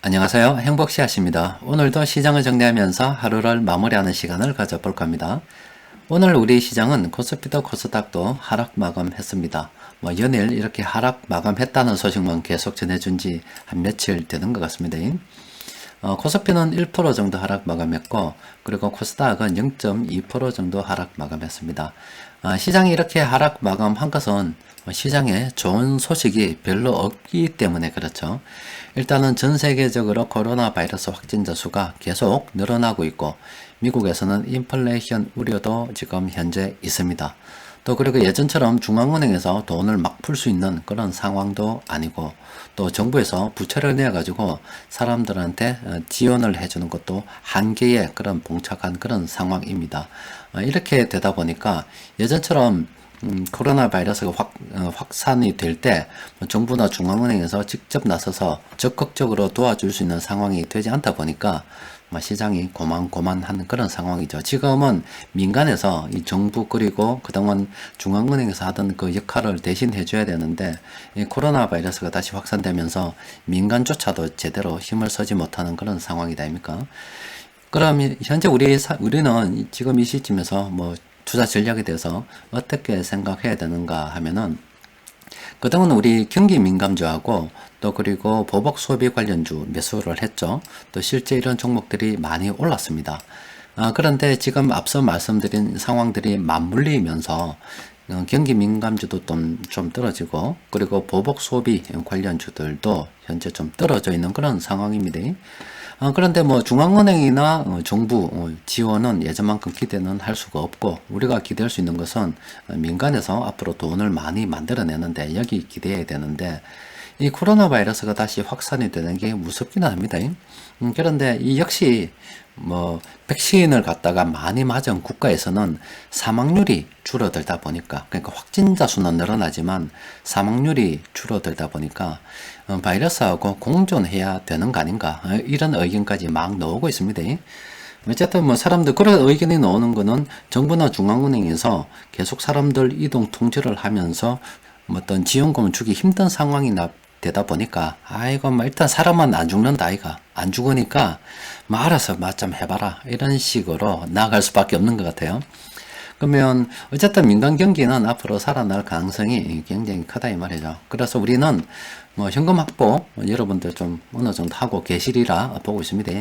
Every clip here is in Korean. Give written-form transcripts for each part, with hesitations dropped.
안녕하세요. 행복씨앗입니다. 오늘도 시장을 정리하면서 하루를 마무리하는 시간을 가져볼 겁니다. 오늘 우리 시장은 코스피도 코스닥도 하락 마감했습니다. 연일 이렇게 하락 마감했다는 소식만 계속 전해준 지 한 며칠 되는 것 같습니다. 코스피는 1% 정도 하락 마감했고, 그리고 코스닥은 0.2% 정도 하락 마감했습니다. 시장이 이렇게 하락 마감한 것은 시장에 좋은 소식이 별로 없기 때문에 그렇죠. 일단은 전 세계적으로 코로나 바이러스 확진자 수가 계속 늘어나고 있고, 미국에서는 인플레이션 우려도 지금 현재 있습니다. 또 그리고 예전처럼 중앙은행에서 돈을 막 풀 수 있는 그런 상황도 아니고, 또 정부에서 부채를 내가지고 사람들한테 지원을 해주는 것도 한계에 그런 봉착한 그런 상황입니다. 이렇게 되다 보니까 예전처럼 코로나 바이러스가 확산이 될 때 정부나 중앙은행에서 직접 나서서 적극적으로 도와줄 수 있는 상황이 되지 않다 보니까 시장이 고만고만한 그런 상황이죠. 지금은 민간에서 이 정부 그리고 그동안 중앙은행에서 하던 그 역할을 대신 해줘야 되는데, 이 코로나 바이러스가 다시 확산되면서 민간조차도 제대로 힘을 쓰지 못하는 그런 상황이다 아닙니까? 그럼 현재 우리는 지금 이 시점에서 투자 전략에 대해서 어떻게 생각해야 되는가 하면은, 그동안 우리 경기 민감주하고 또 그리고 보복 소비 관련주 매수를 했죠. 또 실제 이런 종목들이 많이 올랐습니다. 그런데 지금 앞서 말씀드린 상황들이 맞물리면서 경기 민감주도 좀 떨어지고, 그리고 보복 소비 관련주들도 현재 좀 떨어져 있는 그런 상황입니다. 그런데 중앙은행이나 정부 지원은 예전만큼 기대는 할 수가 없고, 우리가 기대할 수 있는 것은 민간에서 앞으로 돈을 많이 만들어내는데, 여기 기대해야 되는데, 이 코로나 바이러스가 다시 확산이 되는 게 무섭기는 합니다. 그런데 이 역시 백신을 갖다가 많이 맞은 국가에서는 사망률이 줄어들다 보니까, 그러니까 확진자 수는 늘어나지만 사망률이 줄어들다 보니까 바이러스하고 공존해야 되는 거 아닌가, 이런 의견까지 막 나오고 있습니다. 어쨌든 사람들 그런 의견이 나오는 거는 정부나 중앙은행에서 계속 사람들 이동 통제를 하면서 어떤 지원금을 주기 힘든 상황이 되다 보니까, 아이고 일단 사람은 안 죽는다 아이가, 안 죽으니까 알아서 좀 해봐라, 이런 식으로 나아갈 수밖에 없는 것 같아요. 그러면 어쨌든 민간 경기는 앞으로 살아날 가능성이 굉장히 크다 이 말이죠. 그래서 우리는 현금 확보 여러분들 좀 어느 정도 하고 계시리라 보고 있습니다.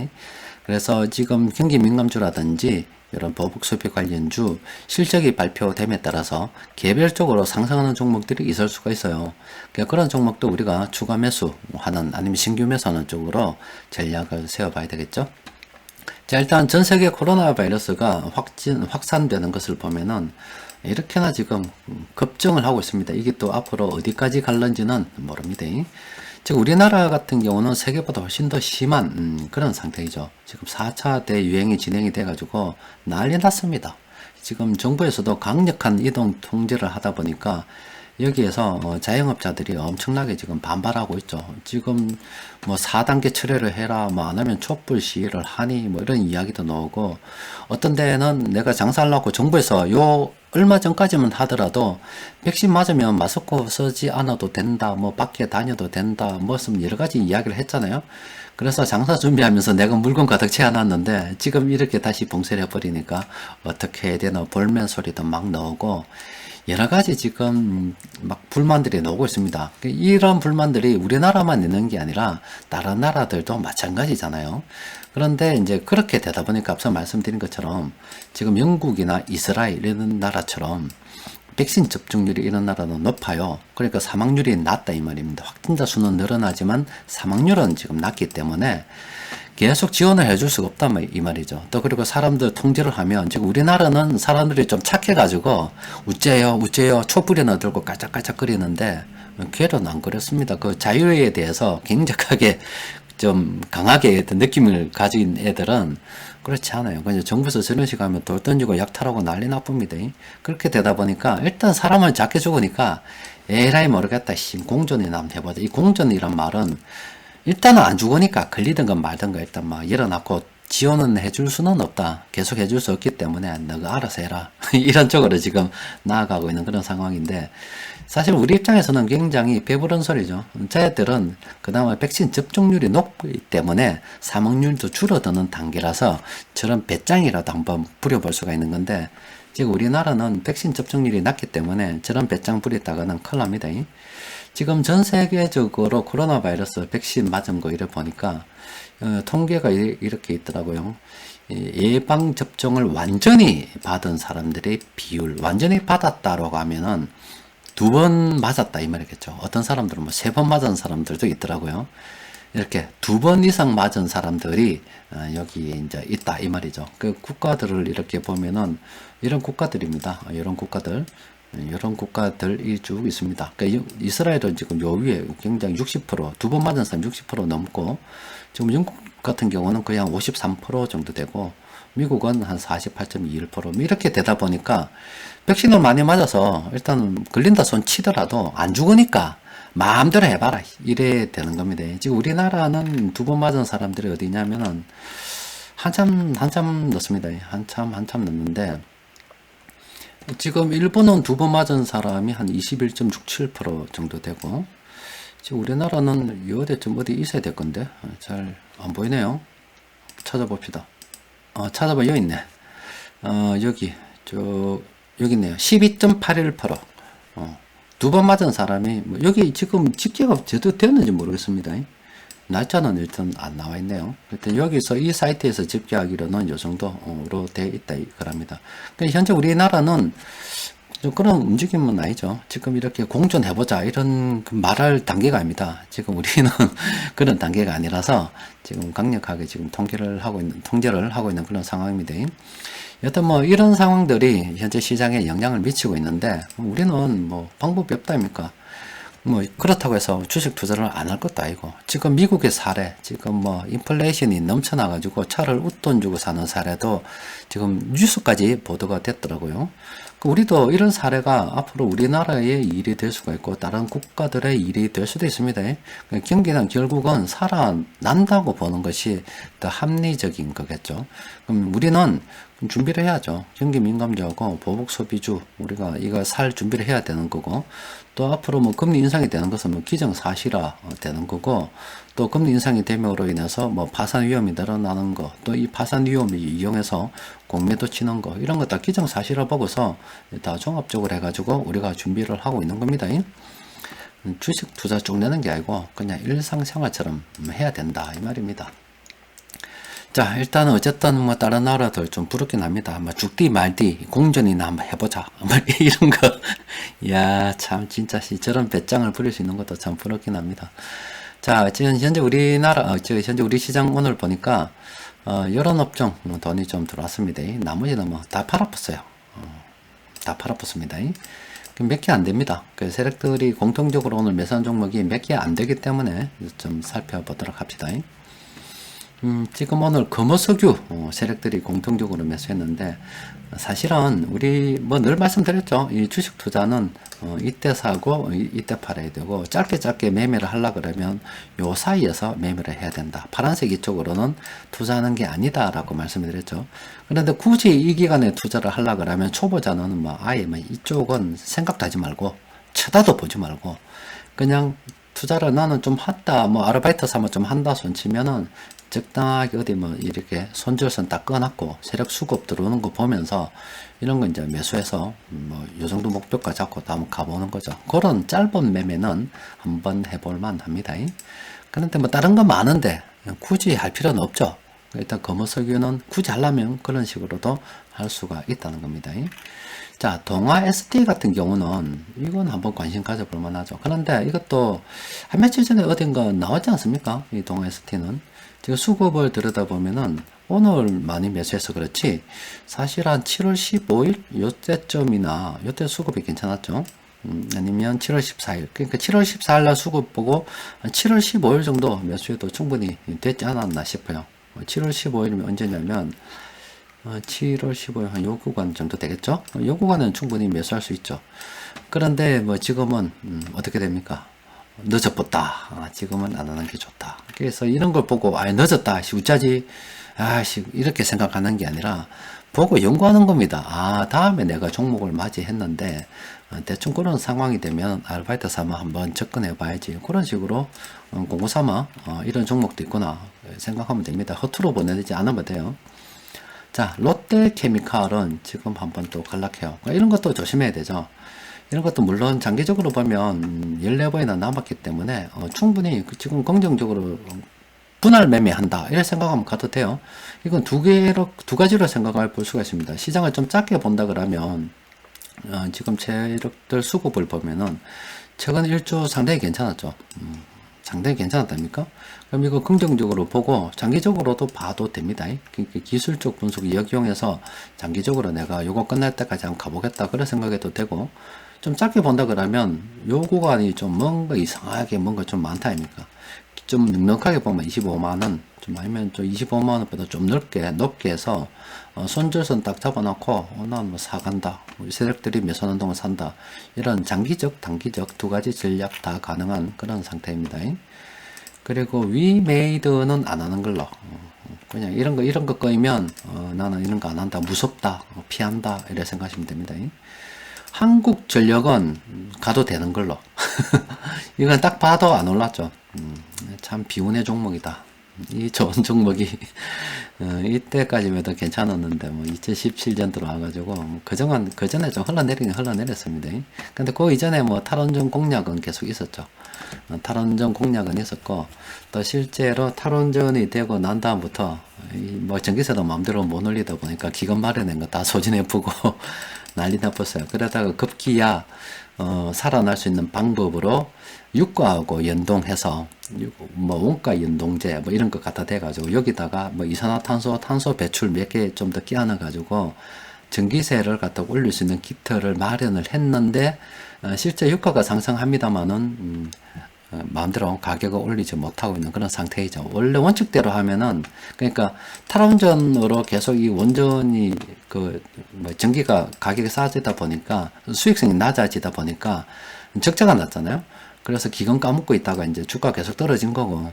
그래서 지금 경기 민감주라든지 이런 보복 소비 관련주 실적이 발표됨에 따라서 개별적으로 상승하는 종목들이 있을 수가 있어요. 그런 종목도 우리가 추가 매수하는, 아니면 신규 매수하는 쪽으로 전략을 세워봐야 되겠죠. 자, 일단 전 세계 코로나 바이러스가 확산되는 것을 보면은 이렇게나 지금 급증을 하고 있습니다. 이게 또 앞으로 어디까지 갈는지는 모릅니다. 즉 우리나라 같은 경우는 세계보다 훨씬 더 심한 그런 상태이죠. 지금 4차 대유행이 진행이 돼가지고 난리 났습니다. 지금 정부에서도 강력한 이동 통제를 하다 보니까 여기에서 자영업자들이 엄청나게 지금 반발하고 있죠. 지금 4단계 철회를 해라, 안 하면 촛불 시위를 하니, 이런 이야기도 나오고, 어떤 데는 내가 장사하려고 정부에서 얼마 전까지만 하더라도 백신 맞으면 마스크 쓰지 않아도 된다, 밖에 다녀도 된다, 여러 가지 이야기를 했잖아요. 그래서 장사 준비하면서 내가 물건 가득 채워놨는데 지금 이렇게 다시 봉쇄를 해버리니까 어떻게 해야 되나, 볼멘 소리도 막 나오고, 여러 가지 지금 불만들이 나오고 있습니다. 이런 불만들이 우리나라만 있는 게 아니라 다른 나라들도 마찬가지잖아요. 그런데 이제 그렇게 되다 보니까 앞서 말씀드린 것처럼 지금 영국이나 이스라엘 이런 나라처럼 백신 접종률이 이런 나라는 높아요. 그러니까 사망률이 낮다 이 말입니다. 확진자 수는 늘어나지만 사망률은 지금 낮기 때문에 계속 지원을 해줄 수가 없다 이 말이죠. 또 그리고 사람들 통제를 하면, 지금 우리나라는 사람들이 좀 착해가지고 우째요 촛불이나 들고 깔짝깔짝 거리는데, 걔는 안 그렇습니다. 그 자유에 대해서 굉장하게 좀 강하게 어떤 느낌을 가진 애들은 그렇지 않아요. 그냥 정부에서 저런 식으로 하면 돌 던지고 약탈하고 난리 나쁩니다. 그렇게 되다 보니까 일단 사람을 작게 죽으니까 에라이 모르겠다, 공존이나 한번 해보자. 이 공존이란 말은 일단은 안 죽으니까 걸리든 건 말든 거 일단 일어나고 지원은 해줄 수는 없다. 계속 해줄 수 없기 때문에 너가 알아서 해라. 이런 쪽으로 지금 나아가고 있는 그런 상황인데, 사실 우리 입장에서는 굉장히 배부른 소리죠. 저희들은 그나마 백신 접종률이 높기 때문에 사망률도 줄어드는 단계라서 저런 배짱이라도 한번 부려볼 수가 있는 건데, 지금 우리나라는 백신 접종률이 낮기 때문에 저런 배짱 부리다가는 큰일 납니다. 지금 전 세계적으로 코로나 바이러스 백신 맞은 거 이래 보니까 통계가 이렇게 있더라고요. 예방 접종을 완전히 받은 사람들의 비율, 완전히 받았다라고 하면은 2번 맞았다 이 말이겠죠. 어떤 사람들은 뭐 3번 맞은 사람들도 있더라고요. 이렇게 2번 이상 맞은 사람들이 여기 이제 있다 이 말이죠. 그 국가들을 이렇게 보면은 이런 국가들입니다. 이런 국가들이 쭉 있습니다. 그러니까 이스라엘은 지금 요 위에 굉장히 60%, 2번 맞은 사람 60% 넘고, 지금 영국 같은 경우는 거의 한 53% 정도 되고, 미국은 한 48.21% 이렇게 되다 보니까 백신을 많이 맞아서 일단 걸린다 손 치더라도 안 죽으니까 마음대로 해봐라 이래 되는 겁니다. 지금 우리나라는 2번 맞은 사람들이 어디냐면은 한참 넣습니다. 한참 넣는데, 지금 일본은 2번 맞은 사람이 한 21.67% 정도 되고, 지금 우리나라는 요대쯤 어디 있어야 될 건데 잘 안 보이네요. 찾아봅시다. 찾아봐. 여기 있네. 여기 있네요. 12.81%. 2번 맞은 사람이 여기 지금 집계가 제대로 되었는지 모르겠습니다. 날짜는 일단 안 나와 있네요. 일단 여기서 이 사이트에서 집계하기로는 요 정도로 되어 있다 이거랍니다. 그러니까 현재 우리나라는 좀 그런 움직임은 아니죠. 지금 이렇게 공존해보자 이런 말할 단계가 아닙니다. 지금 우리는 그런 단계가 아니라서 지금 강력하게 지금 통제를 하고 있는 그런 상황입니다. 여튼 뭐 이런 상황들이 현재 시장에 영향을 미치고 있는데, 우리는 뭐 방법이 없다 아닙니까? 뭐 그렇다고 해서 주식 투자를 안 할 것도 아니고, 지금 미국의 사례, 지금 뭐 인플레이션이 넘쳐나 가지고 차를 웃돈 주고 사는 사례도 지금 뉴스까지 보도가 됐더라고요. 우리도 이런 사례가 앞으로 우리나라의 일이 될 수가 있고 다른 국가들의 일이 될 수도 있습니다. 경기는 결국은 살아난다고 보는 것이 더 합리적인 거겠죠. 그럼 우리는 준비를 해야죠. 경기 민감주하고 보복 소비주, 우리가 이거 살 준비를 해야 되는 거고, 또 앞으로 뭐 금리 인상이 되는 것은 뭐 기정사실화 되는 거고, 또 금리 인상이 됨으로 인해서 뭐 파산 위험이 늘어나는 거, 또 이 파산 위험을 이용해서 공매도 치는 거, 이런 거 다 기정사실화 보고서 다 종합적으로 해가지고 우리가 준비를 하고 있는 겁니다. 주식 투자 쭉 내는 게 아니고 그냥 일상생활처럼 해야 된다 이 말입니다. 자, 일단은 어쨌든 뭐 다른 나라들 좀 부럽긴 합니다. 뭐 죽디 말디 공전이나 한번 해보자 뭐 이런 거. 야, 참 진짜 저런 배짱을 부릴 수 있는 것도 참 부럽긴 합니다. 자, 지금 현재 현재 우리 시장 오늘 보니까 이런 업종 돈이 좀 들어왔습니다. 나머지는 뭐 다 팔아봤어요. 다 팔아봤습니다. 몇 개 안 됩니다. 그 세력들이 공통적으로 오늘 매수한 종목이 몇 개 안 되기 때문에 좀 살펴보도록 합시다. 지금 오늘 금호석유 세력들이 공통적으로 매수했는데, 사실은 우리 뭐 늘 말씀드렸죠. 이 주식 투자는 이때 사고 이때 팔아야 되고, 짧게 매매를 하려 그러면 요 사이에서 매매를 해야 된다. 파란색 이쪽으로는 투자하는 게 아니다라고 말씀을 드렸죠. 그런데 굳이 이 기간에 투자를 하려 그러면 초보자는 뭐 아예 뭐 이쪽은 생각도 하지 말고 쳐다도 보지 말고 그냥 투자를 나는 좀 한다, 뭐 아르바이트 삼아 좀 한다 손치면은 적당하게 어디 뭐 이렇게 손절선 딱 꺼놨고 세력 수급 들어오는 거 보면서 이런 거 이제 매수해서 뭐 요 정도 목표까지 잡고 한번 가보는 거죠. 그런 짧은 매매는 한번 해볼 만합니다. 그런데 뭐 다른 거 많은데 굳이 할 필요는 없죠. 일단 금호석유는 굳이 하려면 그런 식으로도 할 수가 있다는 겁니다. 자, 동아 ST 같은 경우는 이건 한번 관심 가져볼 만하죠. 그런데 이것도 한 며칠 전에 어딘가 나왔지 않습니까? 이 동아 ST는 지금 수급을 들여다보면은 오늘 많이 매수해서 그렇지, 사실 한 7월 15일 요때쯤이나 요때 수급이 괜찮았죠. 아니면 7월 14일, 그러니까 7월 14일 날 수급 보고 한 7월 15일 정도 매수해도 충분히 됐지 않았나 싶어요. 7월 15일이면 언제냐면 7월 15일 한 요 구간 정도 되겠죠? 요 구간은 충분히 매수할 수 있죠. 그런데 뭐 지금은 어떻게 됩니까? 늦어붙다. 지금은 안 하는 게 좋다. 그래서 이런 걸 보고 늦었다. 어쩌지? 이렇게 생각하는 게 아니라 보고 연구하는 겁니다. 다음에 내가 종목을 맞이했는데 대충 그런 상황이 되면 아르바이트 삼아 한번 접근해 봐야지. 그런 식으로 공부 삼아 이런 종목도 있구나 생각하면 됩니다. 허투루 보내지 않으면 돼요. 자, 롯데케미칼은 지금 한번 또 간락해요. 이런 것도 조심해야 되죠. 이런 것도 물론 장기적으로 보면 14번이나 남았기 때문에 충분히 지금 긍정적으로 분할 매매한다 이렇게 생각하면 가도 돼요. 이건 두 가지로 생각을 볼 수가 있습니다. 시장을 좀 작게 본다 그러면 지금 세력들 수급을 보면은 최근 1주 상당히 괜찮았죠. 상당히 괜찮았답니까? 그럼 이거 긍정적으로 보고 장기적으로도 봐도 됩니다. 그러니까 기술적 분석을 역이용해서 장기적으로 내가 요거 끝날 때까지 한번 가보겠다 그런 생각해도 되고, 좀 짧게 본다 그러면 요 구간이 좀 뭔가 이상하게 뭔가 좀 많다 아닙니까? 좀 넉넉하게 보면 25만원, 좀 아니면 좀 25만원보다 좀 높게 해서 손절선 딱 잡아놓고 난 뭐 사간다, 우리 세력들이 몇 선 운동을 산다, 이런 장기적 단기적 두 가지 전략 다 가능한 그런 상태입니다. 그리고 위메이드는 안 하는 걸로, 그냥 이런 거 꺼이면 나는 이런 거 안 한다, 무섭다, 피한다 이렇게 생각하시면 됩니다. 한국전력은 가도 되는 걸로. 이건 딱 봐도 안 올랐죠. 참 비운의 종목이다. 이 좋은 종목이 이때까지만 해도 괜찮았는데 2017년 들어와가지고 그전에 좀 흘러내렸습니다. 근데 그 이전에 탈원전 공략은 계속 있었죠. 탈원전 공략은 있었고, 또 실제로 탈원전이 되고 난 다음부터 전기세도 마음대로 못 올리다 보니까 기금 마련한 거 다 소진해 보고 난리 났었어요. 그러다가 급기야 살아날 수 있는 방법으로 유가하고 연동해서 원가 연동제 이런 것 갖다 대가지고 여기다가 이산화탄소, 탄소 배출 몇 개 좀 더 끼워놔가지고 전기세를 갖다 올릴 수 있는 기틀을 마련을 했는데, 실제 유가가 상승합니다만은 마음대로 가격을 올리지 못하고 있는 그런 상태이죠. 원래 원칙대로 하면은, 그러니까 탈원전으로 계속 이 원전이 전기가 가격이 싸지다 보니까 수익성이 낮아지다 보니까 적자가 났잖아요. 그래서 기금 까먹고 있다가 이제 주가 계속 떨어진 거고,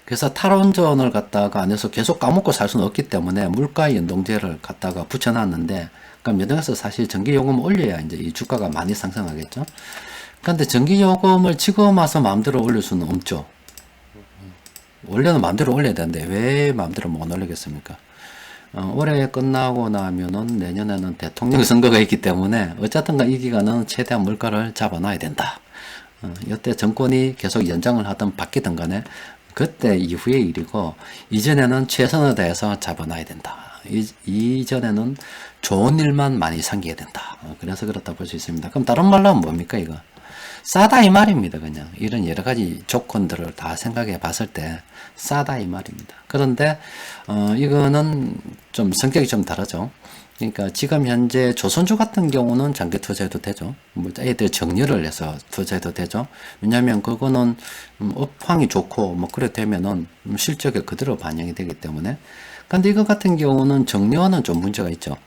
그래서 탈원전을 갖다가 안에서 계속 까먹고 살 수는 없기 때문에 물가 연동제를 갖다가 붙여놨는데, 그럼 연동해서 사실 전기요금을 올려야 이제 이 주가가 많이 상승하겠죠. 그런데 전기요금을 지금 와서 마음대로 올릴 수는 없죠. 원래는 마음대로 올려야 되는데 왜 마음대로 못 올리겠습니까? 올해 끝나고 나면은 내년에는 대통령 선거가 있기 때문에 어쨌든가 이 기간은 최대한 물가를 잡아놔야 된다. 이때 정권이 계속 연장을 하든 바뀌든 간에 그때 이후의 일이고, 이전에는 최선을 다해서 잡아놔야 된다. 이전에는 좋은 일만 많이 생겨야 된다. 그래서 그렇다 볼 수 있습니다. 그럼 다른 말로 하면 뭡니까 이거? 싸다 이 말입니다. 그냥 이런 여러 가지 조건들을 다 생각해 봤을 때 싸다 이 말입니다. 그런데 이거는 좀 성격이 좀 다르죠. 그러니까 지금 현재 조선주 같은 경우는 장기 투자해도 되죠. 애들 정리를 해서 투자해도 되죠. 왜냐하면 그거는 업황이 좋고 그래 되면은 실적에 그대로 반영이 되기 때문에. 근데 이거 같은 경우는 정리와는 좀 문제가 있죠.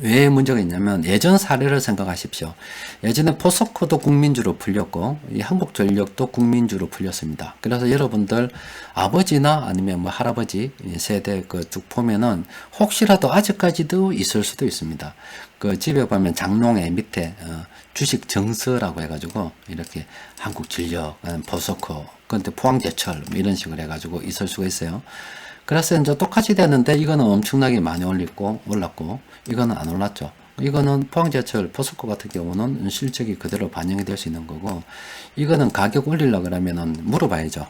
왜 문제가 있냐면 예전 사례를 생각하십시오. 예전에 포스코도 국민주로 풀렸고 이 한국전력도 국민주로 풀렸습니다. 그래서 여러분들 아버지나 아니면 할아버지 세대 쭉 보면은 혹시라도 아직까지도 있을 수도 있습니다. 집에 보면 장롱에 밑에 주식 정서라고 해가지고 이렇게 한국전력, 포스코, 근데 포항제철 이런 식으로 해가지고 있을 수가 있어요. 그래서 이제 똑같이 되는데 이거는 엄청나게 많이 올랐고 이거는 안 올랐죠. 이거는 포항제철, 포스코 같은 경우는 실적이 그대로 반영이 될 수 있는 거고, 이거는 가격 올리려고 그러면은 물어봐야죠.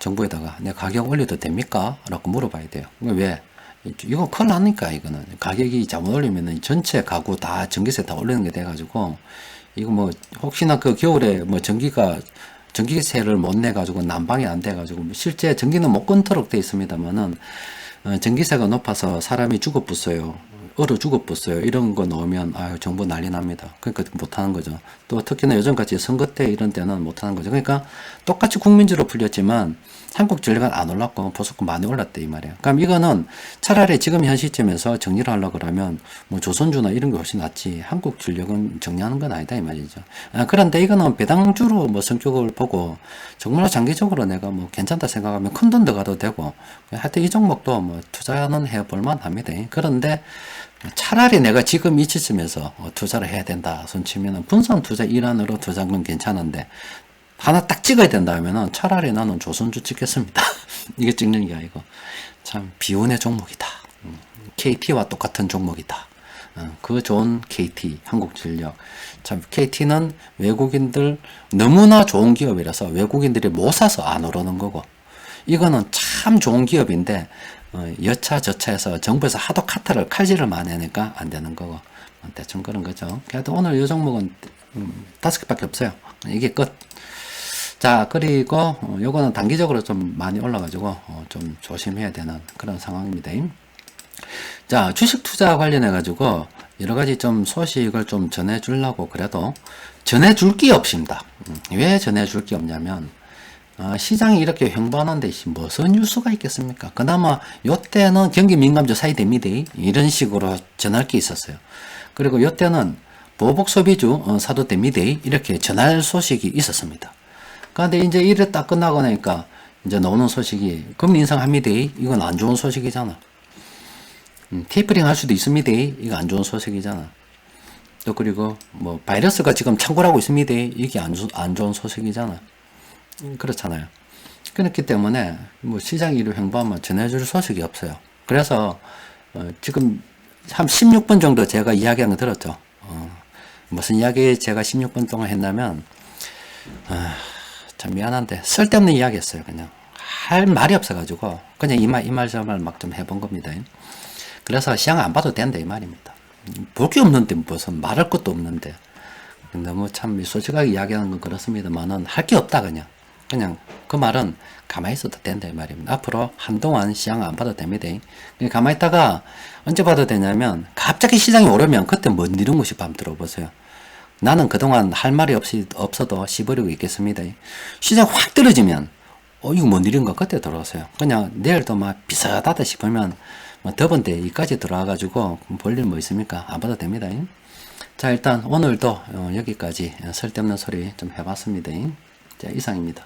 정부에다가 내가 가격 올려도 됩니까? 라고 물어봐야 돼요. 왜? 이건 큰일 나니까. 이거는 가격이 잘못 올리면은 전체 가구 다 전기세 다 올리는 게 돼가지고, 이거 혹시나 겨울에 전기세를 못 내가지고 난방이 안 돼가지고 실제 전기는 못 끊도록 돼 있습니다만은 전기세가 높아서 사람이 죽어 부어요. 얼어 죽어버렸어요. 이런 거 넣으면 아유 정부 난리 납니다. 그러니까 못하는 거죠. 또 특히나 요즘같이 선거 때 이런 때는 못하는 거죠. 그러니까 똑같이 국민주로 풀렸지만 한국전력은 안 올랐고 보수권 많이 올랐대 이 말이에요. 그럼 이거는 차라리 지금 현 시점에서 정리를 하려고 그러면 뭐 조선주나 이런 게 훨씬 낫지 한국전력은 정리하는 건 아니다 이 말이죠. 그런데 이거는 배당주로 뭐 성격을 보고 정말 장기적으로 내가 뭐 괜찮다 생각하면 큰 돈 들어가도 되고 하여튼 이 종목도 뭐 투자는 해볼만 합니다. 그런데 차라리 내가 지금 이 시점에서 투자를 해야 된다 손치면은 분산 투자 일환으로 투자한 건 괜찮은데 하나 딱 찍어야 된다 하면은 차라리 나는 조선주 찍겠습니다. 이게 찍는 게 아니고 참 비운의 종목이다. KT와 똑같은 종목이다. 그 좋은 KT 한국전력. 참 KT는 외국인들 너무나 좋은 기업이라서 외국인들이 못 사서 안 오르는 거고 이거는 참 좋은 기업인데 여차 저차해서 정부에서 하도 카타를 칼질을 많이 하니까 안 되는 거고 대충 그런 거죠. 그래도 오늘 이 종목은 5개밖에 없어요. 이게 끝. 자, 그리고 요거는 단기적으로 좀 많이 올라가지고 좀 조심해야 되는 그런 상황입니다. 자, 주식 투자 관련해 가지고 여러 가지 좀 소식을 좀 전해 주려고 그래도 전해 줄 게 없습니다. 왜 전해 줄 게 없냐면 시장이 이렇게 횡보하는데 무슨 뉴스가 있겠습니까? 그나마 요때는 경기 민감주 사이됩니다. 이런 식으로 전할 게 있었어요. 그리고 요때는 보복 소비주 사도 됩니다. 이렇게 전할 소식이 있었습니다. 그런데 이제 이래 딱 끝나고 나니까 이제 나오는 소식이 금리 인상합니다. 이건 안 좋은 소식이잖아. 테이퍼링 할 수도 있습니다. 이거 안 좋은 소식이잖아. 또 그리고 뭐 바이러스가 지금 창궐하고 있습니다. 이게 안 좋은 소식이잖아. 그렇잖아요. 그렇기 때문에 뭐 시장이 이를 횡보하면 전해줄 소식이 없어요. 그래서 지금 한 16분 정도 제가 이야기한 거 들었죠. 무슨 이야기 제가 16분 동안 했냐면 참 미안한데 쓸데없는 이야기 했어요. 그냥 할 말이 없어가지고 그냥 이 말 저 말 막 좀 해본 겁니다. 그래서 시장 안 봐도 된다 이 말입니다. 볼 게 없는데 무슨 말할 것도 없는데 너무 참 솔직하게 이야기하는 건 그렇습니다만은 할 게 없다 그냥 그 말은 가만히 있어도 된다 이 말입니다. 앞으로 한동안 시장 안 봐도 됩니다. 가만히 있다가 언제 봐도 되냐면 갑자기 시장이 오르면 그때 뭔 이런 것이 밤 들어보세요. 나는 그동안 할 말이 없어도 씹으려고 있겠습니다. 시장 확 떨어지면 이거 뭔 일인가 그때 들어오세요. 그냥 내일도 막 비슷하다 싶으면 뭐 더번데 이까지 들어와가지고 볼 일 뭐 있습니까? 안 봐도 됩니다. 자 일단 오늘도 여기까지 쓸데없는 소리 좀 해봤습니다. 자 이상입니다.